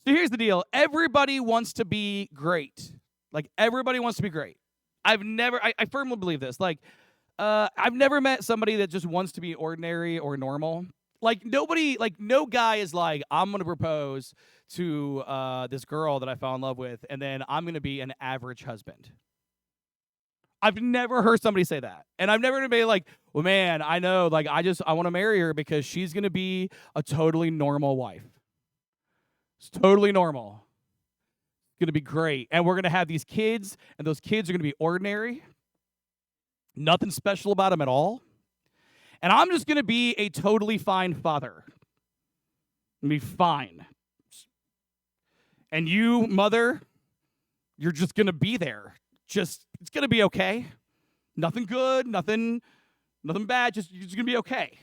So here's the deal. Everybody wants to be great. Like, everybody wants to be great. I firmly believe this. Like, I've never met somebody that just wants to be ordinary or normal. Like, nobody, like, no guy is like, I'm going to propose to this girl that I fell in love with, and then I'm going to be an average husband. I've never heard somebody say that. And I've never been like, well, man, I know, like, I want to marry her because she's going to be a totally normal wife. It's totally normal. It's going to be great. And we're going to have these kids, and those kids are going to be ordinary. Nothing special about them at all. And I'm just going to be a totally fine father. I'm going to be fine. And you, mother, you're just going to be there. Just, it's going to be okay. Nothing good, nothing bad, just you're just going to be okay.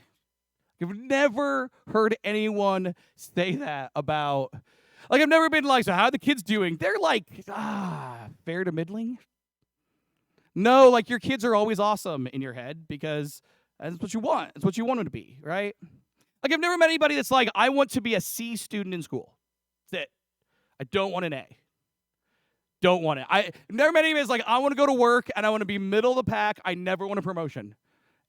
I've never heard anyone say that about, like, I've never been like, so how are the kids doing? They're like, fair to middling. No, like, your kids are always awesome in your head because that's what you want. It's what you want them to be, right? Like, I've never met anybody that's like, I want to be a C student in school. That's it. I don't want an A. Don't want it. I never met anybody that's like, I want to go to work and I want to be middle of the pack. I never want a promotion.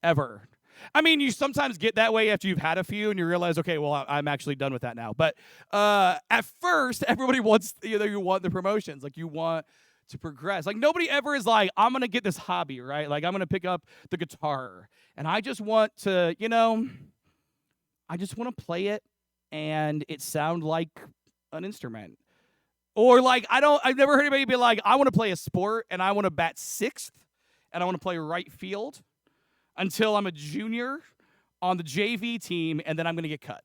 Ever. I mean, you sometimes get that way after you've had a few and you realize, okay, well, I'm actually done with that now. But at first, everybody wants, you want the promotions. Like, you want to progress. Like, nobody ever is like, I'm going to get this hobby, right? Like, I'm going to pick up the guitar. And I just want to, I just want to play it and it sound like an instrument. Or, like, I've never heard anybody be like, I want to play a sport and I want to bat sixth and I want to play right field until I'm a junior on the JV team and then I'm going to get cut.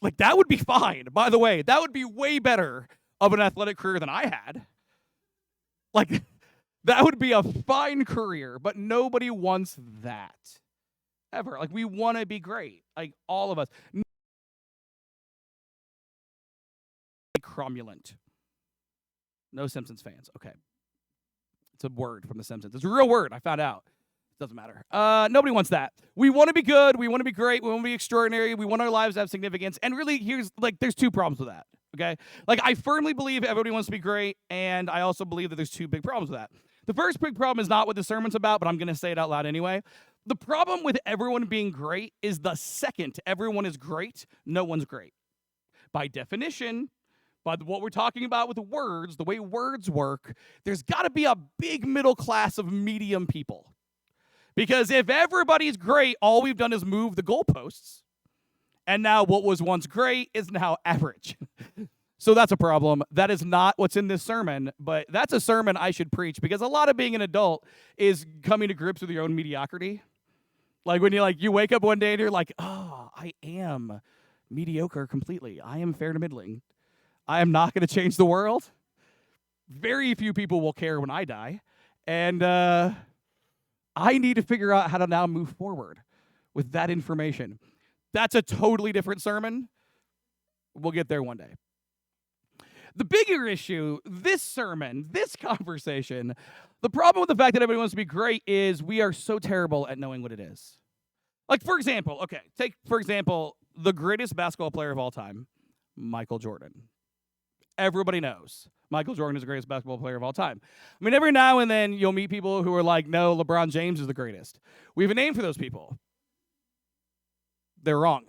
Like, that would be fine. By the way, that would be way better of an athletic career than I had. Like, that would be a fine career, but nobody wants that. Ever. Like, we want to be great. Like, all of us. Cromulent. No Simpsons fans. Okay. It's a word from The Simpsons. It's a real word. I found out. It doesn't matter. Nobody wants that. We want to be good. We want to be great. We want to be extraordinary. We want our lives to have significance. And really, there's two problems with that. Okay? Like, I firmly believe everybody wants to be great, and I also believe that there's two big problems with that. The first big problem is not what the sermon's about, but I'm going to say it out loud anyway. The problem with everyone being great is the second everyone is great, no one's great. By definition, by what we're talking about with the words, the way words work, there's got to be a big middle class of medium people. Because if everybody's great, all we've done is move the goalposts. And now what was once great is now average. So that's a problem. That is not what's in this sermon, but that's a sermon I should preach because a lot of being an adult is coming to grips with your own mediocrity. Like, when you wake up one day and you're like, oh, I am mediocre completely. I am fair to middling. I am not going to change the world. Very few people will care when I die. And I need to figure out how to now move forward with that information. That's a totally different sermon. We'll get there one day. The bigger issue, this sermon, this conversation, the problem with the fact that everybody wants to be great is we are so terrible at knowing what it is. Like, for example, take, for example, the greatest basketball player of all time, Michael Jordan. Everybody knows Michael Jordan is the greatest basketball player of all time. I mean, every now and then you'll meet people who are like, no, LeBron James is the greatest. We have a name for those people. They're wrong.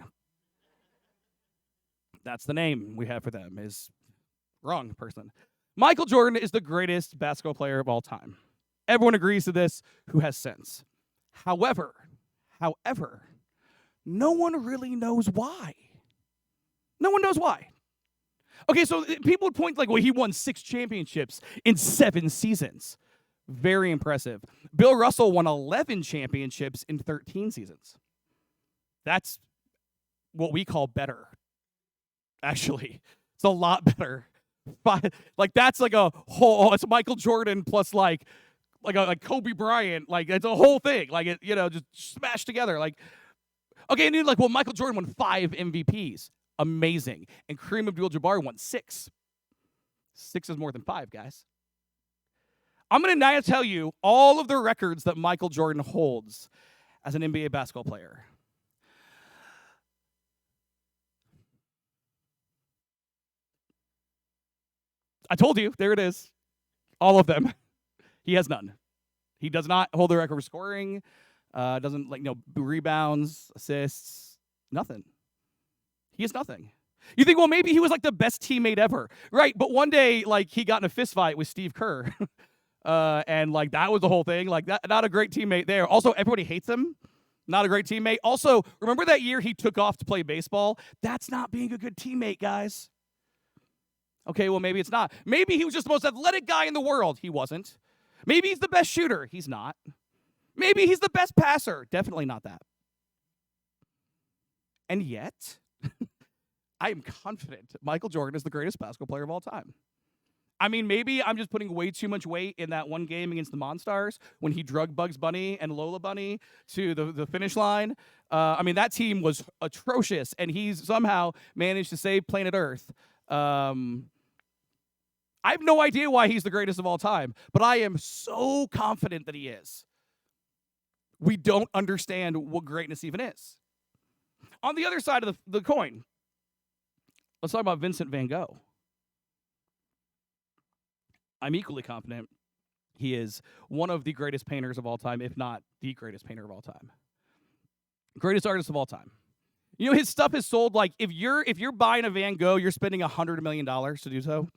That's the name we have for them, is wrong person. Michael Jordan is the greatest basketball player of all time. Everyone agrees to this who has sense. However, no one really knows why. No one knows why. Okay, so people would point like, well, he won 6 championships in 7 seasons. Very impressive. Bill Russell won 11 championships in 13 seasons. That's what we call better. Actually, it's a lot better. Like, that's like a whole, it's Michael Jordan plus like Kobe Bryant. Like, it's a whole thing. Like, it, just smashed together. Like, okay, and you're like, well, Michael Jordan won 5 MVPs. Amazing. And Kareem Abdul-Jabbar won 6. 6 is more than 5, guys. I'm going to now tell you all of the records that Michael Jordan holds as an NBA basketball player. I told you. There it is. All of them. He has none. He does not hold the record for scoring. Doesn't rebounds, assists, nothing. He has nothing. You think, well, maybe he was like the best teammate ever, right? But one day, like he got in a fist fight with Steve Kerr, and like that was the whole thing. Like that, not a great teammate there. Also, everybody hates him. Not a great teammate. Also, remember that year he took off to play baseball? That's not being a good teammate, guys. Okay, well, maybe it's not. Maybe he was just the most athletic guy in the world. He wasn't. Maybe he's the best shooter. He's not. Maybe he's the best passer. Definitely not that. And yet, I am confident Michael Jordan is the greatest basketball player of all time. I mean, maybe I'm just putting way too much weight in that one game against the Monstars when he drug Bugs Bunny and Lola Bunny to the finish line. I mean, that team was atrocious, and he's somehow managed to save planet Earth. I have no idea why he's the greatest of all time, but I am so confident that he is. We don't understand what greatness even is. On the other side of the coin, let's talk about Vincent van Gogh. I'm equally confident he is one of the greatest painters of all time, if not the greatest painter of all time. Greatest artist of all time. You know, his stuff is sold like if you're buying a Van Gogh, you're spending $100 million to do so.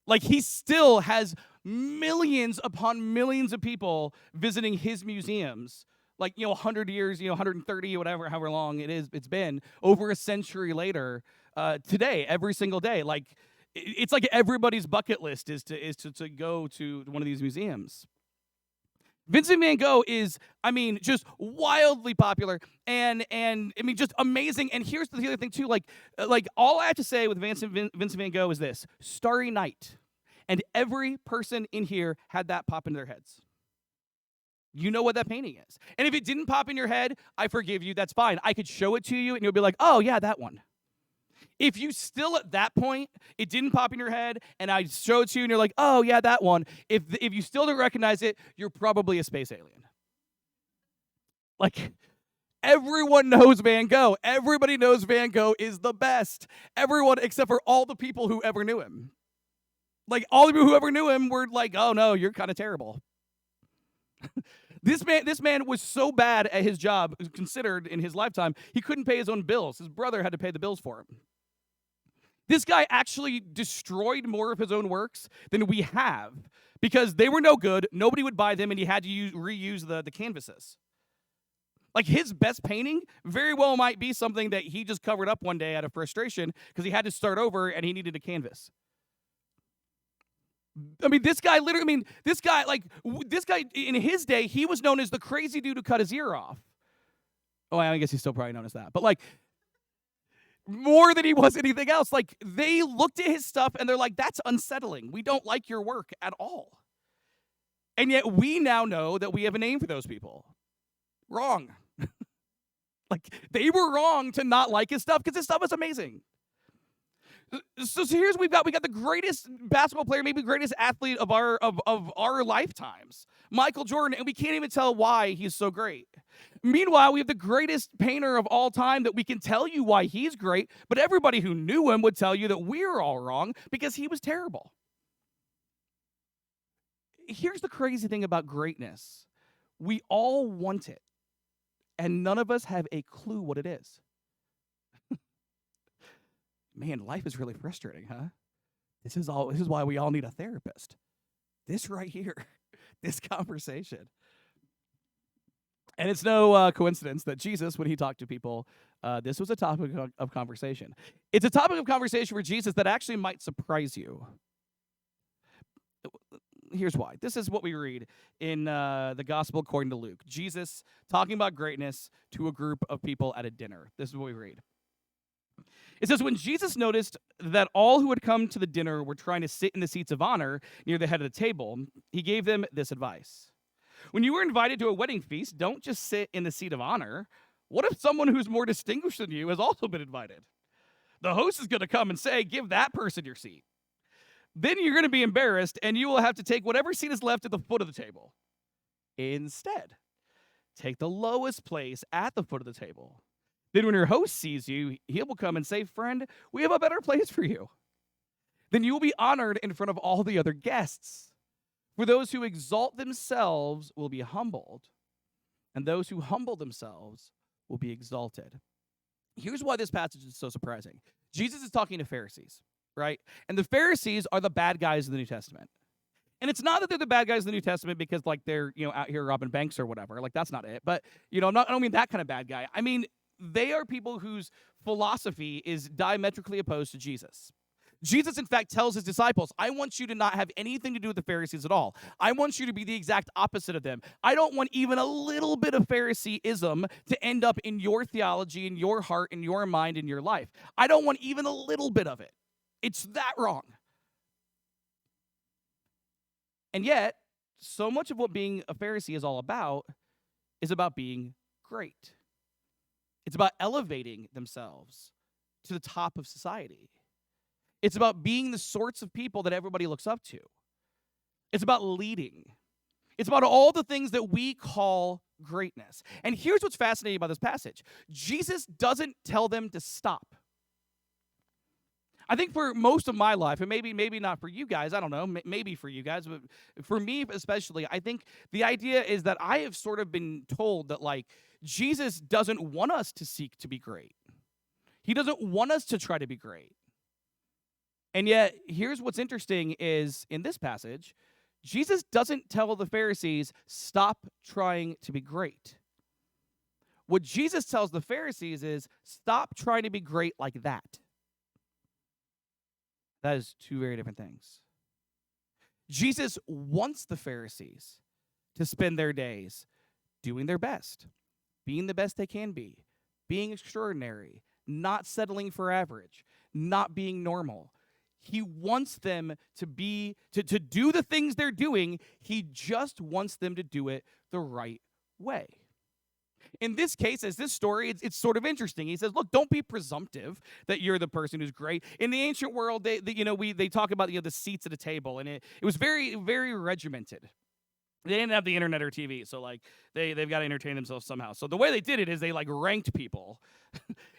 Like he still has millions upon millions of people visiting his museums. Like, 100 years, 130, whatever, however long it's been, over a century later, today, every single day. Like, it's like everybody's bucket list is to go to one of these museums. Vincent van Gogh is, just wildly popular and just amazing. And here's the other thing too, like all I have to say with Vincent van Gogh is this: Starry Night, and every person in here had that pop into their heads. You know what that painting is, and if it didn't pop in your head, I forgive you. That's fine. I could show it to you, and you'll be like, "Oh yeah, that one." If you still at that point, it didn't pop in your head, and I show it to you, and you're like, "Oh yeah, that one." If you still don't recognize it, you're probably a space alien. Like, everyone knows Van Gogh. Everybody knows Van Gogh is the best. Everyone except for all the people who ever knew him. Like, all the people who ever knew him were like, "Oh no, you're kind of terrible." This man was so bad at his job, considered in his lifetime, he couldn't pay his own bills. His brother had to pay the bills for him. This guy actually destroyed more of his own works than we have because they were no good, nobody would buy them, and he had to reuse the canvases. Like, his best painting very well might be something that he just covered up one day out of frustration because he had to start over and he needed a canvas. This guy in his day, he was known as the crazy dude who cut his ear off. Oh, I guess he's still probably known as that. But, like, more than he was anything else. Like, they looked at his stuff and they're like, "That's unsettling. We don't like your work at all." And yet we now know that we have a name for those people. Wrong. Like, they were wrong to not like his stuff because his stuff is amazing. So here's we got the greatest basketball player, maybe the greatest athlete of our lifetimes, Michael Jordan, and we can't even tell why he's so great. Meanwhile, we have the greatest painter of all time that we can tell you why he's great, but everybody who knew him would tell you that we're all wrong because he was terrible. Here's the crazy thing about greatness. We all want it, and none of us have a clue what it is. Man, life is really frustrating, huh? This is why we all need a therapist. This right here, this conversation. And it's no coincidence that Jesus, when he talked to people, this was a topic of conversation. It's a topic of conversation for Jesus that actually might surprise you. Here's why. This is what we read in the Gospel according to Luke. Jesus talking about greatness to a group of people at a dinner. This is what we read. It says, when Jesus noticed that all who had come to the dinner were trying to sit in the seats of honor near the head of the table, he gave them this advice. When you were invited to a wedding feast, don't just sit in the seat of honor. What if someone who's more distinguished than you has also been invited? The host is going to come and say, give that person your seat. Then you're going to be embarrassed, and you will have to take whatever seat is left at the foot of the table. Instead, take the lowest place at the foot of the table. Then when your host sees you, he will come and say, friend, we have a better place for you. then you will be honored in front of all the other guests. For those who exalt themselves will be humbled, and those who humble themselves will be exalted. Here's why this passage is so surprising. Jesus is talking to Pharisees, right? And the Pharisees are the bad guys in the New Testament. And it's not that they're the bad guys in the New Testament because like they're, out here robbing banks or whatever. Like that's not it. But, I don't mean that kind of bad guy. I mean, they are people whose philosophy is diametrically opposed to Jesus. Jesus, in fact, tells his disciples, I want you to not have anything to do with the Pharisees at all. I want you to be the exact opposite of them. I don't want even a little bit of Phariseeism to end up in your theology, in your heart, in your mind, in your life. I don't want even a little bit of it. It's that wrong. And yet, so much of what being a Pharisee is all about is about being great. It's about elevating themselves to the top of society. It's about being the sorts of people that everybody looks up to. It's about leading. It's about all the things that we call greatness. And here's what's fascinating about this passage. Jesus doesn't tell them to stop. I think for most of my life, and maybe not for you guys, I don't know, maybe for you guys, but for me especially, I think the idea is that I have sort of been told that, like, Jesus doesn't want us to seek to be great. He doesn't want us to try to be great. And yet, here's what's interesting is, in this passage, Jesus doesn't tell the Pharisees, stop trying to be great. What Jesus tells the Pharisees is, stop trying to be great like that. That is two very different things. Jesus wants the Pharisees to spend their days doing their best, being the best they can be, being extraordinary, not settling for average, not being normal. He wants them to do the things they're doing. He just wants them to do it the right way. In this case, as this story, it's sort of interesting. He says, look, don't be presumptive that you're the person who's great. In the ancient world, they talk about the seats at a table, and it was very, very regimented. They didn't have the internet or TV, so like they've got to entertain themselves somehow. So the way they did it is they like ranked people.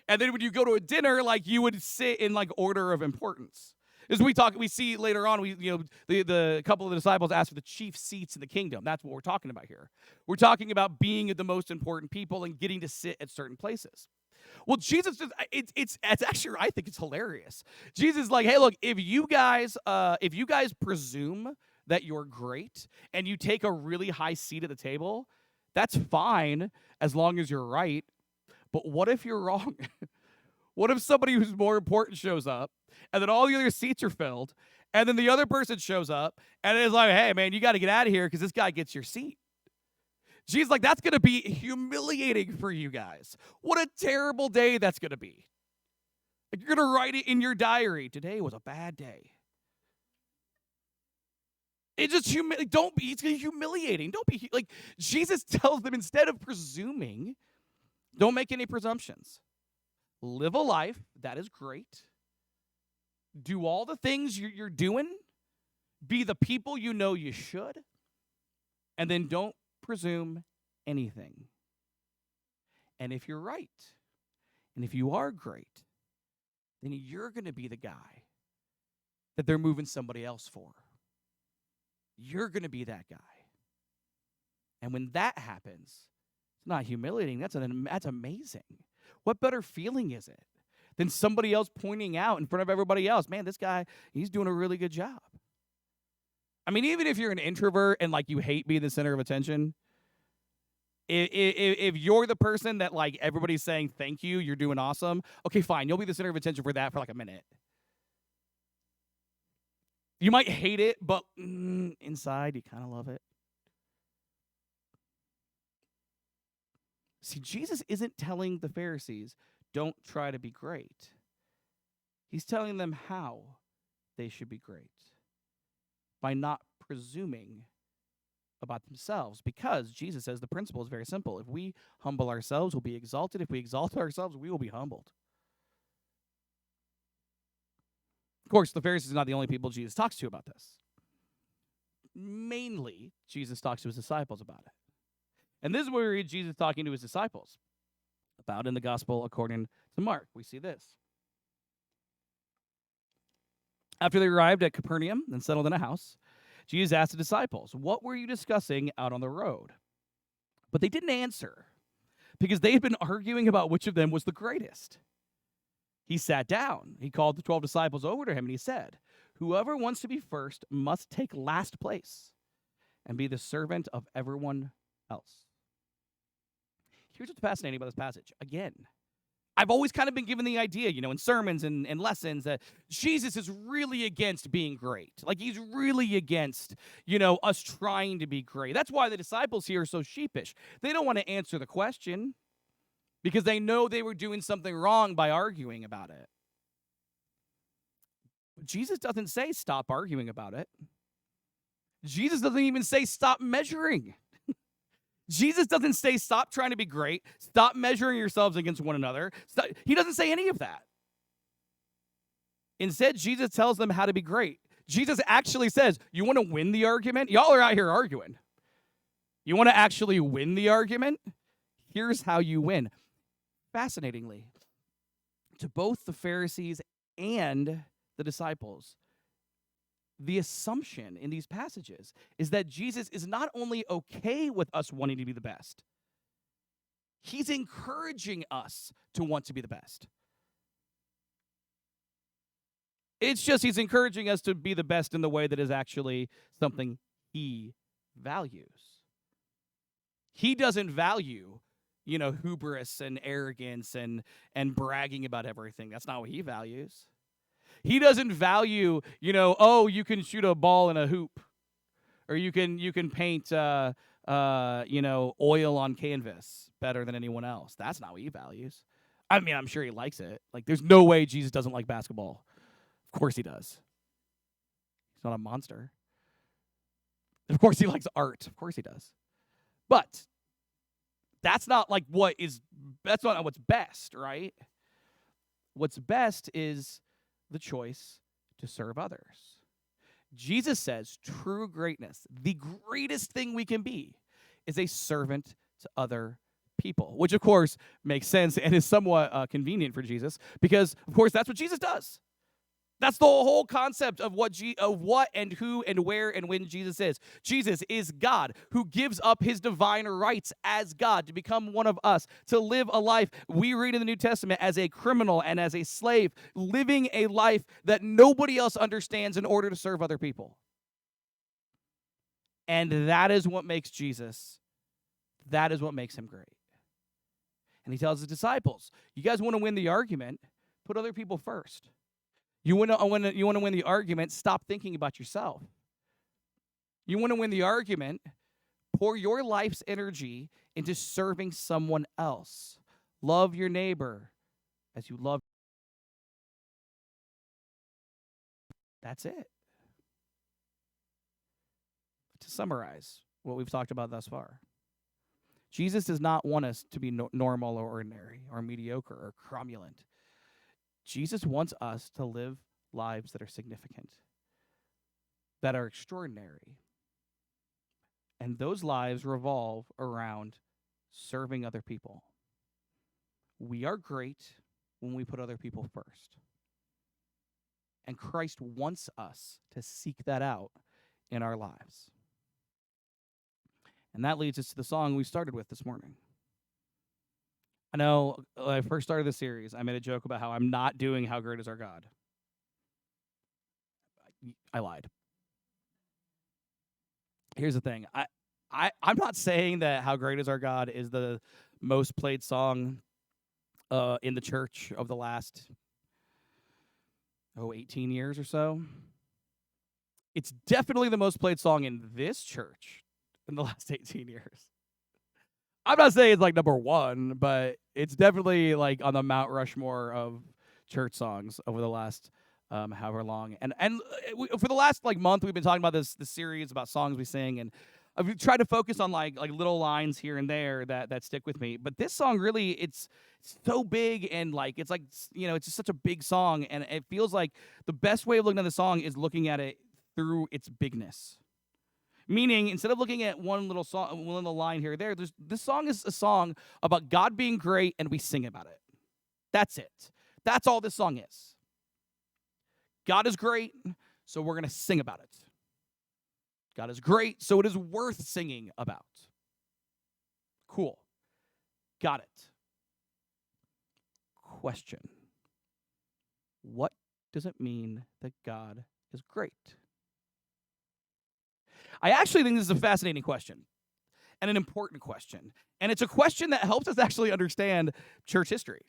And then when you go to a dinner, like you would sit in like order of importance. As we see later on, the couple of the disciples asked for the chief seats in the kingdom. That's what we're talking about here. We're talking about being the most important people and getting to sit at certain places. Well, Jesus, it's actually, I think it's hilarious. Jesus is like, hey, look, if you guys presume that you're great and you take a really high seat at the table, that's fine as long as you're right. But what if you're wrong? What if somebody who's more important shows up, and then all the other seats are filled, and then the other person shows up, and it's like, hey, man, you got to get out of here because this guy gets your seat. Jesus, like, that's going to be humiliating for you guys. What a terrible day that's going to be. Like, you're going to write it in your diary. Today was a bad day. It's just it's humiliating. Don't be like, Jesus tells them, instead of presuming, don't make any presumptions. Live a life that is great. Do all the things you're doing. Be the people you know you should. And then don't presume anything. And if you're right, and if you are great, then you're going to be the guy that they're moving somebody else for. You're going to be that guy. And when that happens, it's not humiliating. That's amazing. What better feeling is it than somebody else pointing out in front of everybody else, man, this guy, he's doing a really good job. I mean, even if you're an introvert and like you hate being the center of attention, if you're the person that like everybody's saying thank you, you're doing awesome, okay, fine, you'll be the center of attention for that for like a minute. You might hate it, but inside you kind of love it. See, Jesus isn't telling the Pharisees, don't try to be great. He's telling them how they should be great by not presuming about themselves, because Jesus says the principle is very simple. If we humble ourselves, we'll be exalted. If we exalt ourselves, we will be humbled. Of course, the Pharisees are not the only people Jesus talks to about this. Mainly, Jesus talks to his disciples about it. And this is where we read Jesus talking to his disciples about in the gospel according to Mark. We see this. After they arrived at Capernaum and settled in a house, Jesus asked the disciples, "What were you discussing out on the road?" But they didn't answer because they had been arguing about which of them was the greatest. He sat down. He called the 12 disciples over to him and he said, "Whoever wants to be first must take last place and be the servant of everyone else." Here's what's fascinating about this passage. Again, I've always kind of been given the idea, in sermons and lessons that Jesus is really against being great. Like he's really against, us trying to be great. That's why the disciples here are so sheepish. They don't want to answer the question because they know they were doing something wrong by arguing about it. But Jesus doesn't say stop arguing about it. Jesus doesn't even say stop measuring. Jesus doesn't say stop trying to be great, stop measuring yourselves against one another. He doesn't say any of that. Instead, Jesus tells them how to be great. Jesus actually says, you want to win the argument? Y'all are out here arguing. You want to actually win the argument? Here's how you win. Fascinatingly, to both the Pharisees and the disciples, the assumption in these passages is that Jesus is not only okay with us wanting to be the best, he's encouraging us to want to be the best. It's just he's encouraging us to be the best in the way that is actually something he values. He doesn't value, hubris and arrogance and bragging about everything. That's not what he values. He doesn't value, you can shoot a ball in a hoop, or you can paint, oil on canvas better than anyone else. That's not what he values. I mean, I'm sure he likes it. Like, there's no way Jesus doesn't like basketball. Of course he does. He's not a monster. Of course he likes art. Of course he does. But that's not that's not what's best, right? What's best is the choice to serve others. Jesus says true greatness, the greatest thing we can be, is a servant to other people, which of course makes sense and is somewhat convenient for Jesus because, of course, that's what Jesus does. That's the whole concept of what and who and where and when Jesus is. Jesus is God who gives up his divine rights as God to become one of us, to live a life we read in the New Testament as a criminal and as a slave, living a life that nobody else understands in order to serve other people. And that is what makes Jesus, that is what makes him great. And he tells his disciples, you guys want to win the argument, put other people first. You want to win the argument, stop thinking about yourself. You want to win the argument, pour your life's energy into serving someone else. Love your neighbor as you love. That's it. To summarize what we've talked about thus far, Jesus does not want us to be normal or ordinary or mediocre or cromulent. Jesus wants us to live lives that are significant, that are extraordinary. And those lives revolve around serving other people. We are great when we put other people first. And Christ wants us to seek that out in our lives. And that leads us to the song we started with this morning. I know when I first started this series, I made a joke about how I'm not doing How Great Is Our God. I lied. Here's the thing. I'm not saying that How Great Is Our God is the most played song in the church of the last 18 years or so. It's definitely the most played song in this church in the last 18 years. I'm not saying it's like number one, but it's definitely like on the Mount Rushmore of church songs over the last however long. And for the last month, we've been talking about this series about songs we sing, and I've tried to focus on like little lines here and there that stick with me. But this song really, it's so big, and it's it's just such a big song, and it feels like the best way of looking at the song is looking at it through its bigness. Meaning, instead of looking at one little line here or there, this song is a song about God being great, and we sing about it. That's it. That's all this song is. God is great, so we're going to sing about it. God is great, so it is worth singing about. Cool. Got it. Question. What does it mean that God is great? I actually think this is a fascinating question and an important question. And it's a question that helps us actually understand church history.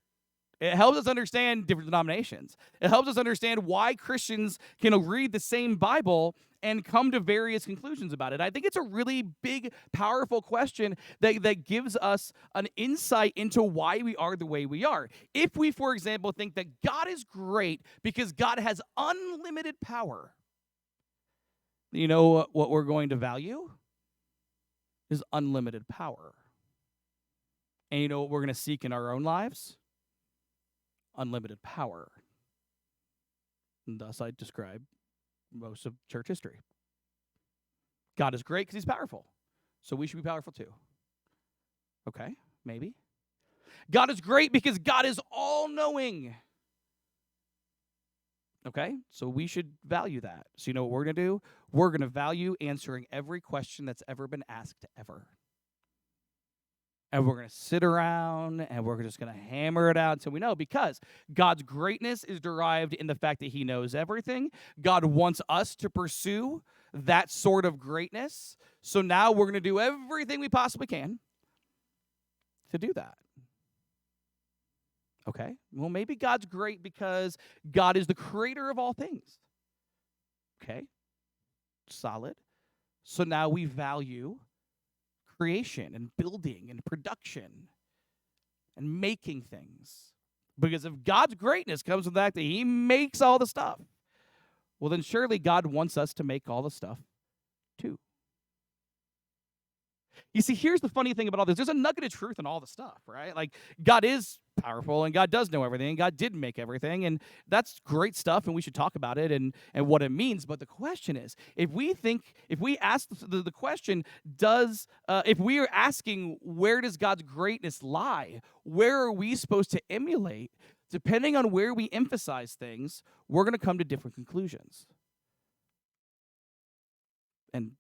It helps us understand different denominations. It helps us understand why Christians can read the same Bible and come to various conclusions about it. I think it's a really big, powerful question that gives us an insight into why we are the way we are. If we, for example, think that God is great because God has unlimited power, you know what we're going to value? Is unlimited power. And you know what we're going to seek in our own lives? Unlimited power. And thus I describe most of church history. God is great because he's powerful. So we should be powerful too. Okay, maybe. God is great because God is all-knowing. Okay, so we should value that. So you know what we're going to do? We're going to value answering every question that's ever been asked ever. And we're going to sit around and we're just going to hammer it out until we know, because God's greatness is derived in the fact that he knows everything. God wants us to pursue that sort of greatness. So now we're going to do everything we possibly can to do that. Okay, well, maybe God's great because God is the creator of all things. Okay, solid. So now we value creation and building and production and making things. Because if God's greatness comes from the fact that he makes all the stuff, well, then surely God wants us to make all the stuff too. You see, here's the funny thing about all this. There's a nugget of truth in all the stuff, right? Like, God is powerful, and God does know everything, and God did make everything, and that's great stuff, and we should talk about it and what it means. But the question is, if we ask the question, if we are asking, where does God's greatness lie? Where are we supposed to emulate? Depending on where we emphasize things, we're going to come to different conclusions. And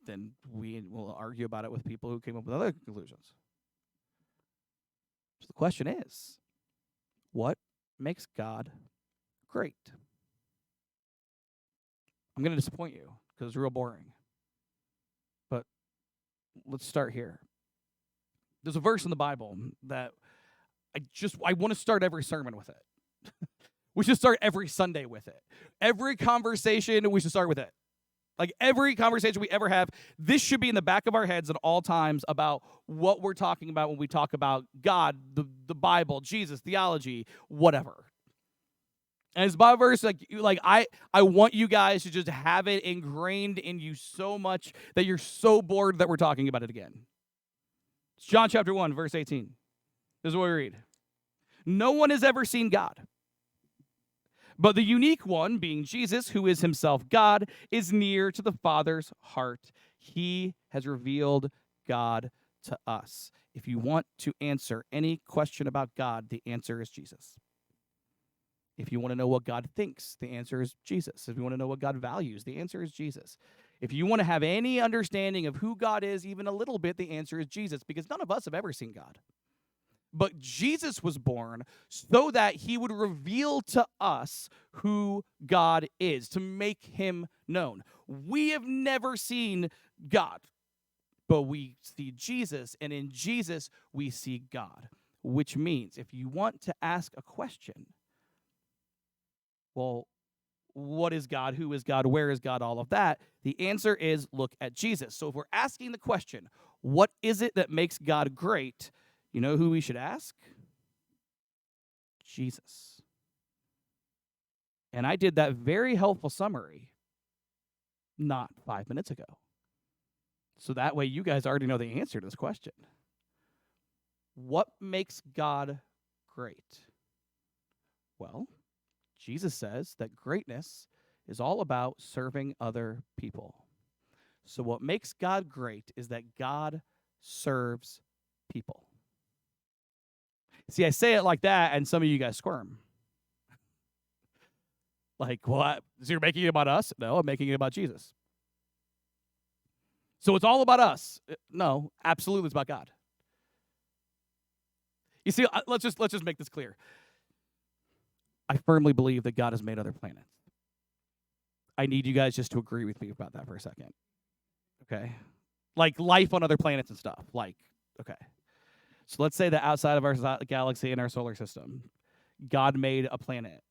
then we will argue about it with people who came up with other conclusions. So the question is, what makes God great? I'm going to disappoint you because it's real boring. But let's start here. There's a verse in the Bible that I want to start every sermon with it. We should start every Sunday with it. Every conversation, we should start with it. Like, every conversation we ever have, this should be in the back of our heads at all times about what we're talking about when we talk about God, the Bible, Jesus, theology, whatever. And it's Bible verse, I want you guys to just have it ingrained in you so much that you're so bored that we're talking about it again. It's John chapter 1, verse 18. This is what we read. No one has ever seen God. But the unique one, being Jesus, who is himself God, is near to the Father's heart. He has revealed God to us. If you want to answer any question about God, the answer is Jesus. If you want to know what God thinks, the answer is Jesus. If you want to know what God values, the answer is Jesus. If you want to have any understanding of who God is, even a little bit, the answer is Jesus, because none of us have ever seen God. But Jesus was born so that he would reveal to us who God is, to make him known. We have never seen God, but we see Jesus, and in Jesus we see God, which means if you want to ask a question, well, what is God? Who is God? Where is God? All of that. The answer is look at Jesus. So if we're asking the question, what is it that makes God great? You know who we should ask? Jesus. And I did that very helpful summary not 5 minutes ago. So that way you guys already know the answer to this question. What makes God great? Well, Jesus says that greatness is all about serving other people. So what makes God great is that God serves people. See, I say it like that, and some of you guys squirm. Like, what? So you're making it about us? No, I'm making it about Jesus. So it's all about us. No, absolutely it's about God. You see, let's just make this clear. I firmly believe that God has made other planets. I need you guys just to agree with me about that for a second. Okay? Like life on other planets and stuff. Like, okay. So let's say that outside of our galaxy and our solar system, God made a planet.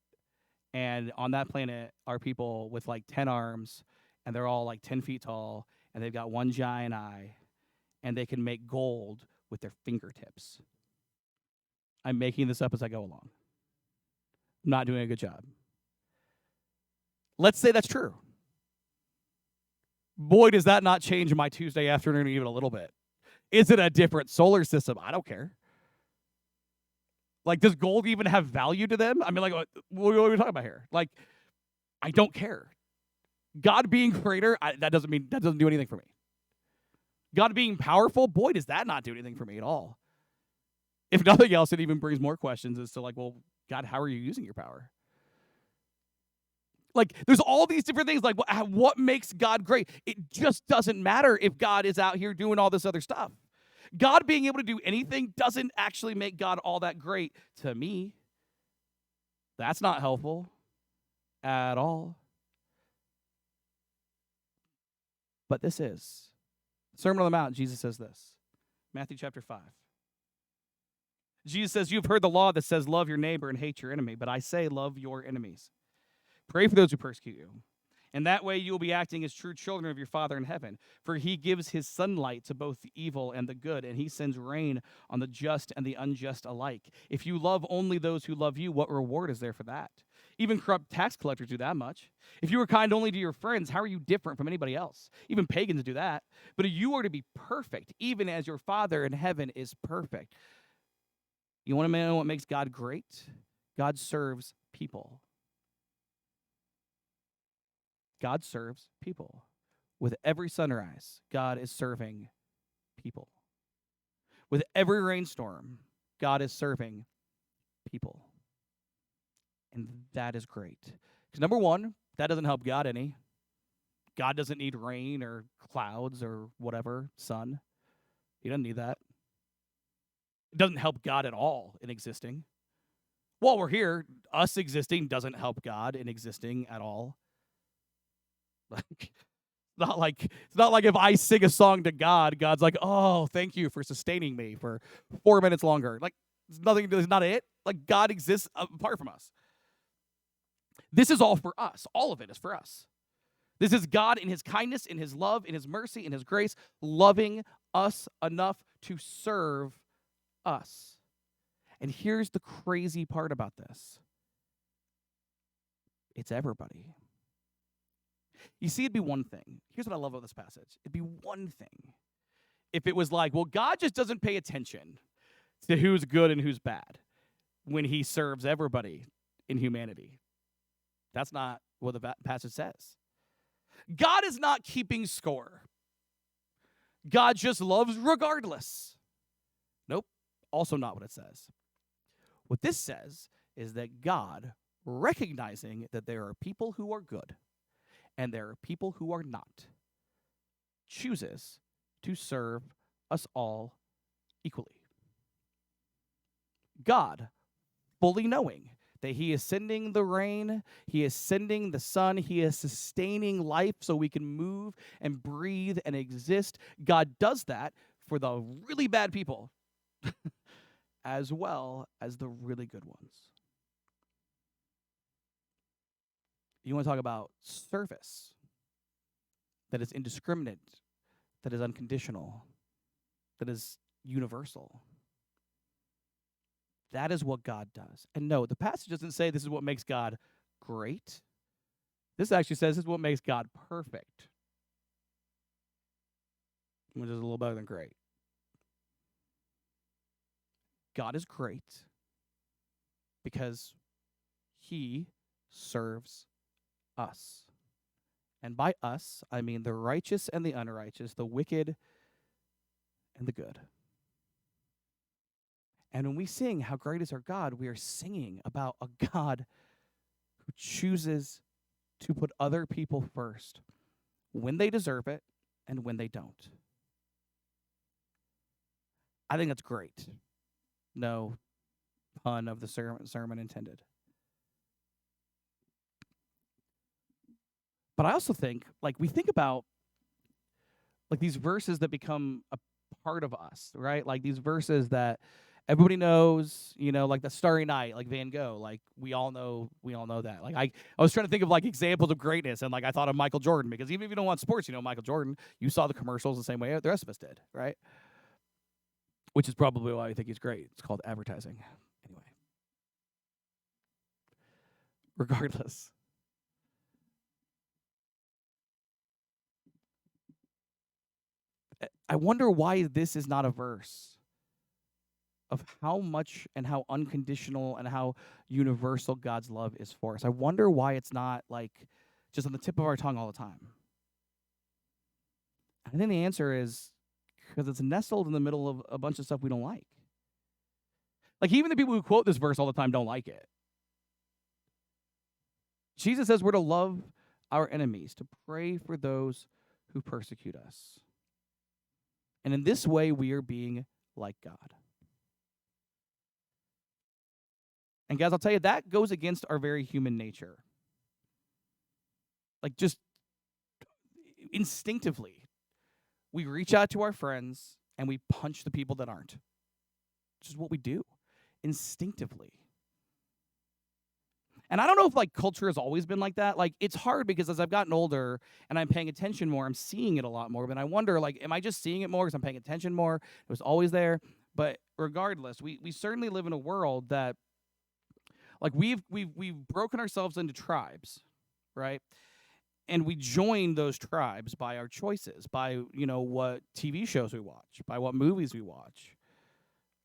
And on that planet are people with like 10 arms, and they're all like 10 feet tall, and they've got one giant eye, and they can make gold with their fingertips. I'm making this up as I go along. I'm not doing a good job. Let's say that's true. Boy, does that not change my Tuesday afternoon even a little bit. Is it a different solar system? I don't care. Like, does gold even have value to them? I mean, like, what are we talking about here? Like, I don't care. God being creator, that doesn't do anything for me. God being powerful, boy, does that not do anything for me at all. If nothing else, it even brings more questions as to like, well, God, how are you using your power? Like, there's all these different things. Like, what makes God great? It just doesn't matter if God is out here doing all this other stuff. God being able to do anything doesn't actually make God all that great to me. That's not helpful at all. But this is. Sermon on the Mount, Jesus says this. Matthew chapter 5. Jesus says, you've heard the law that says love your neighbor and hate your enemy, but I say love your enemies. Pray for those who persecute you. And that way you will be acting as true children of your Father in heaven. For he gives his sunlight to both the evil and the good, and he sends rain on the just and the unjust alike. If you love only those who love you, what reward is there for that? Even corrupt tax collectors do that much. If you were kind only to your friends, how are you different from anybody else? Even pagans do that. But you are to be perfect, even as your Father in heaven is perfect. You want to know what makes God great? God serves people. God serves people. With every sunrise, God is serving people. With every rainstorm, God is serving people. And that is great. Because number one, that doesn't help God any. God doesn't need rain or clouds or whatever, sun. He doesn't need that. It doesn't help God at all in existing. While we're here, us existing doesn't help God in existing at all. Like, it's not like if I sing a song to God, God's like, oh, thank you for sustaining me for 4 minutes longer. Like, it's not it. Like, God exists apart from us. This is all for us. All of it is for us. This is God in his kindness, in his love, in his mercy, in his grace, loving us enough to serve us. And here's the crazy part about this. It's everybody. You see, it'd be one thing. Here's what I love about this passage. It'd be one thing if it was like, well, God just doesn't pay attention to who's good and who's bad when he serves everybody in humanity. That's not what the passage says. God is not keeping score. God just loves regardless. Nope. Also not what it says. What this says is that God, recognizing that there are people who are good and there are people who are not, chooses to serve us all equally. God, fully knowing that he is sending the rain, he is sending the sun, he is sustaining life so we can move and breathe and exist. God does that for the really bad people as well as the really good ones. You want to talk about service that is indiscriminate, that is unconditional, that is universal. That is what God does. And no, the passage doesn't say this is what makes God great. This actually says this is what makes God perfect, which is a little better than great. God is great because he serves us. And by us, I mean the righteous and the unrighteous, the wicked and the good. And when we sing, How Great Is Our God, we are singing about a God who who chooses to put other people first when they deserve it and when they don't. I think that's great. No pun of the sermon intended. But I also think, like, we think about like these verses that become a part of us, right? Like these verses that everybody knows, like the Starry Night, like Van Gogh, like we all know that. Like I was trying to think of like examples of greatness, and like I thought of Michael Jordan, because even if you don't watch sports, Michael Jordan, you saw the commercials the same way the rest of us did, right? Which is probably why I think he's great. It's called advertising. Anyway. Regardless. I wonder why this is not a verse of how much and how unconditional and how universal God's love is for us. I wonder why it's not like just on the tip of our tongue all the time. I think the answer is because it's nestled in the middle of a bunch of stuff we don't like. Like even the people who quote this verse all the time don't like it. Jesus says we're to love our enemies, to pray for those who persecute us. And in this way, we are being like God. And guys, I'll tell you, that goes against our very human nature. Like just instinctively, we reach out to our friends and we punch the people that aren't. Which is what we do, instinctively. And I don't know if like culture has always been like that. Like it's hard because as I've gotten older and I'm paying attention more, I'm seeing it a lot more. But I wonder, like, am I just seeing it more because I'm paying attention more? It was always there. But regardless, we certainly live in a world that, like, we've broken ourselves into tribes, right? And we join those tribes by our choices, by what TV shows we watch, by what movies we watch.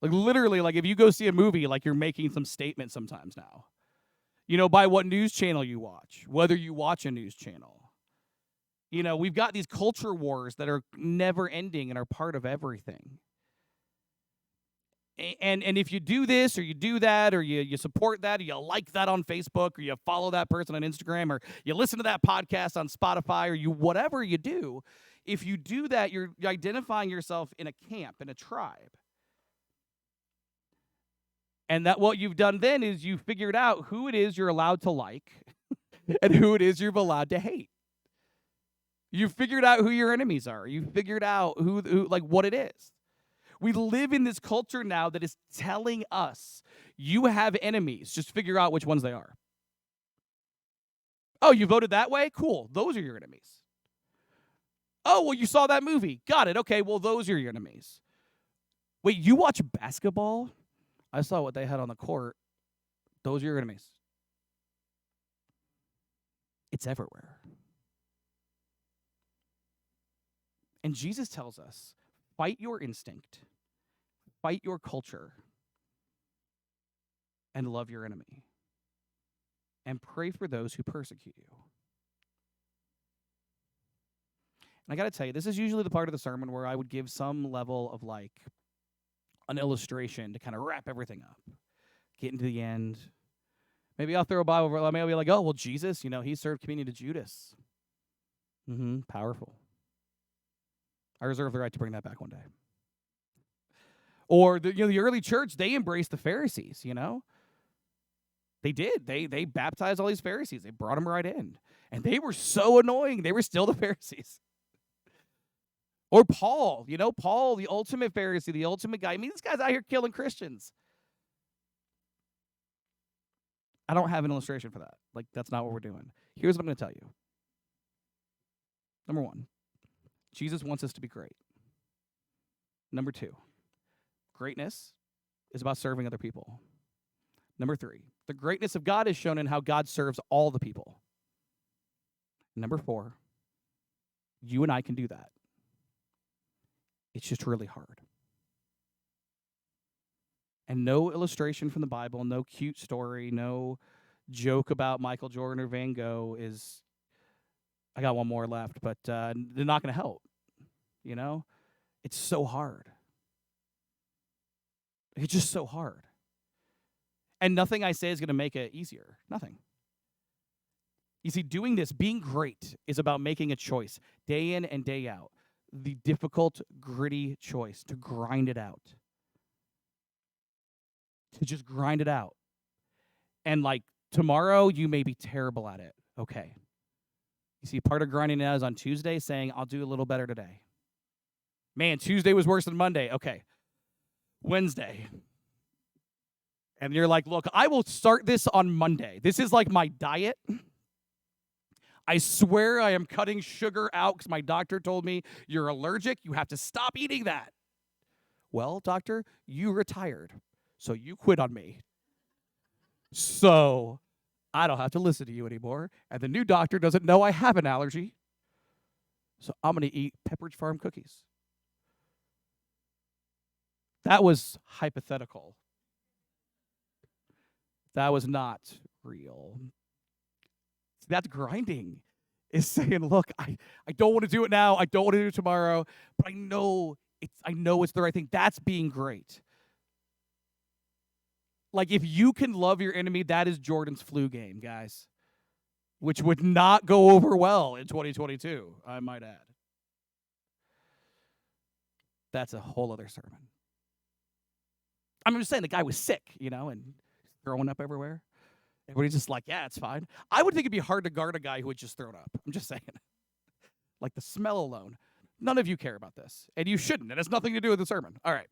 Like literally, like if you go see a movie, like you're making some statement sometimes now. By what news channel you watch, whether you watch a news channel. We've got these culture wars that are never ending and are part of everything. And if you do this or you do that or you support that or you like that on Facebook or you follow that person on Instagram or you listen to that podcast on Spotify or you whatever you do, if you do that, you're identifying yourself in a camp, in a tribe. And that what you've done then is you figured out who it is you're allowed to like and who it is you're allowed to hate. You figured out who your enemies are. You figured out who like what it is. We live in this culture now that is telling us you have enemies. Just figure out which ones they are. Oh, you voted that way? Cool. Those are your enemies. Oh, well, you saw that movie. Got it. Okay, well, those are your enemies. Wait, you watch basketball? I saw what they had on the court. Those are your enemies. It's everywhere. And Jesus tells us, fight your instinct, fight your culture, and love your enemy. And pray for those who persecute you. And I got to tell you, this is usually the part of the sermon where I would give some level of like an illustration to kind of wrap everything up. Get into the end. Maybe I'll throw a Bible verse. Maybe I'll be like, oh, well, Jesus, he served communion to Judas. Powerful. I reserve the right to bring that back one day. Or the early church, they embraced the Pharisees, They did. They baptized all these Pharisees. They brought them right in. And they were so annoying. They were still the Pharisees. Or Paul, Paul, the ultimate Pharisee, the ultimate guy. I mean, this guy's out here killing Christians. I don't have an illustration for that. Like, that's not what we're doing. Here's what I'm going to tell you. Number 1, Jesus wants us to be great. Number 2, greatness is about serving other people. Number 3, the greatness of God is shown in how God serves all the people. Number 4, you and I can do that. It's just really hard. And no illustration from the Bible, no cute story, no joke about Michael Jordan or Van Gogh is, I got one more left, but they're not going to help. It's so hard. It's just so hard. And nothing I say is going to make it easier. Nothing. You see, doing this, being great, is about making a choice day in and day out. The difficult, gritty choice to grind it out. To just grind it out. And like tomorrow, you may be terrible at it. Okay. You see, part of grinding it out is on Tuesday saying, I'll do a little better today. Man, Tuesday was worse than Monday. Okay. Wednesday. And you're like, look, I will start this on Monday. This is like my diet. I swear I am cutting sugar out because my doctor told me you're allergic. You have to stop eating that. Well, doctor, you retired, so you quit on me. So I don't have to listen to you anymore. And the new doctor doesn't know I have an allergy. So I'm going to eat Pepperidge Farm cookies. That was hypothetical. That was not real. That's grinding. Is saying, look, I don't want to do it now. I don't want to do it tomorrow, but I know it's the right thing. That's being great. Like, if you can love your enemy, that is Jordan's flu game, guys, which would not go over well in 2022, I might add. That's a whole other sermon. I'm just saying the guy was sick, and throwing up everywhere. Everybody's just like, yeah, it's fine. I would think it'd be hard to guard a guy who had just thrown up. I'm just saying. Like the smell alone. None of you care about this. And you shouldn't. It has nothing to do with the sermon. All right.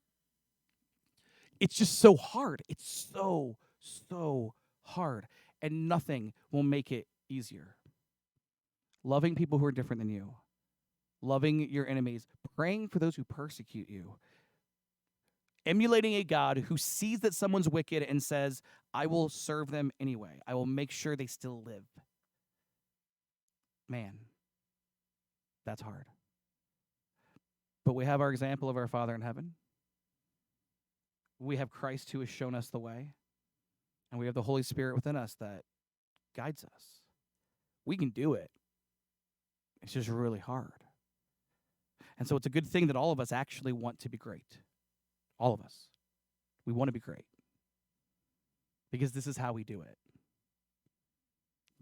It's just so hard. It's so, so hard. And nothing will make it easier. Loving people who are different than you. Loving your enemies. Praying for those who persecute you. Emulating a God who sees that someone's wicked and says, I will serve them anyway. I will make sure they still live. Man, that's hard. But we have our example of our Father in heaven. We have Christ who has shown us the way. And we have the Holy Spirit within us that guides us. We can do it. It's just really hard. And so it's a good thing that all of us actually want to be great. All of us. We want to be great. Because this is how we do it.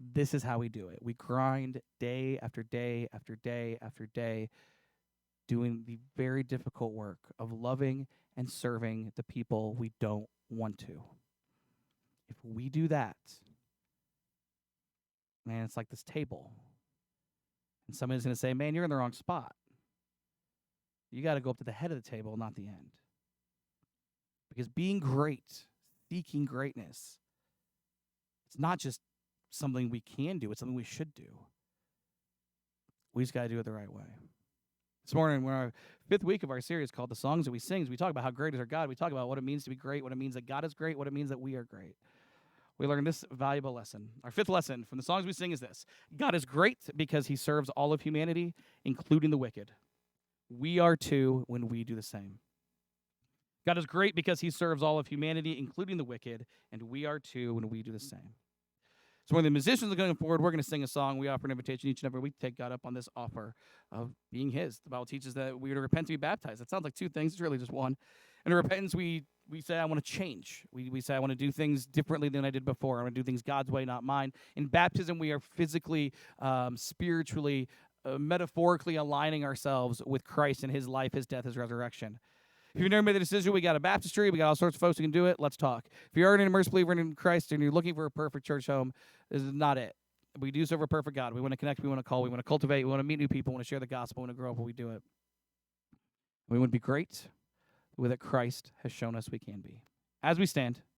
This is how we do it. We grind day after day after day after day, doing the very difficult work of loving and serving the people we don't want to. If we do that, man, it's like this table. And somebody's going to say, man, you're in the wrong spot. You got to go up to the head of the table, not the end. Because being great, seeking greatness, it's not just something we can do, it's something we should do. We just got to do it the right way. This morning, we're in our 5th week of our series called The Songs That We Sing. We talk about how great is our God. We talk about what it means to be great, what it means that God is great, what it means that we are great. We learned this valuable lesson. Our 5th lesson from the songs we sing is this. God is great because he serves all of humanity, including the wicked. We are too when we do the same. God is great because he serves all of humanity, including the wicked, and we are too when we do the same. So when the musicians are going forward, we're going to sing a song. We offer an invitation each and every week to take God up on this offer of being his. The Bible teaches that we are to repent to be baptized. That sounds like 2 things. It's really just one. And in repentance, we say, I want to change. We say, I want to do things differently than I did before. I want to do things God's way, not mine. In baptism, we are physically, spiritually, metaphorically aligning ourselves with Christ and his life, his death, his resurrection. If you've never made the decision, we got a baptistry. We got all sorts of folks who can do it. Let's talk. If you are an immersed believer in Christ and you're looking for a perfect church home, this is not it. We do serve a perfect God. We want to connect. We want to call. We want to cultivate. We want to meet new people. We want to share the gospel. We want to grow up while we do it. We want to be great the way that Christ has shown us we can be. As we stand,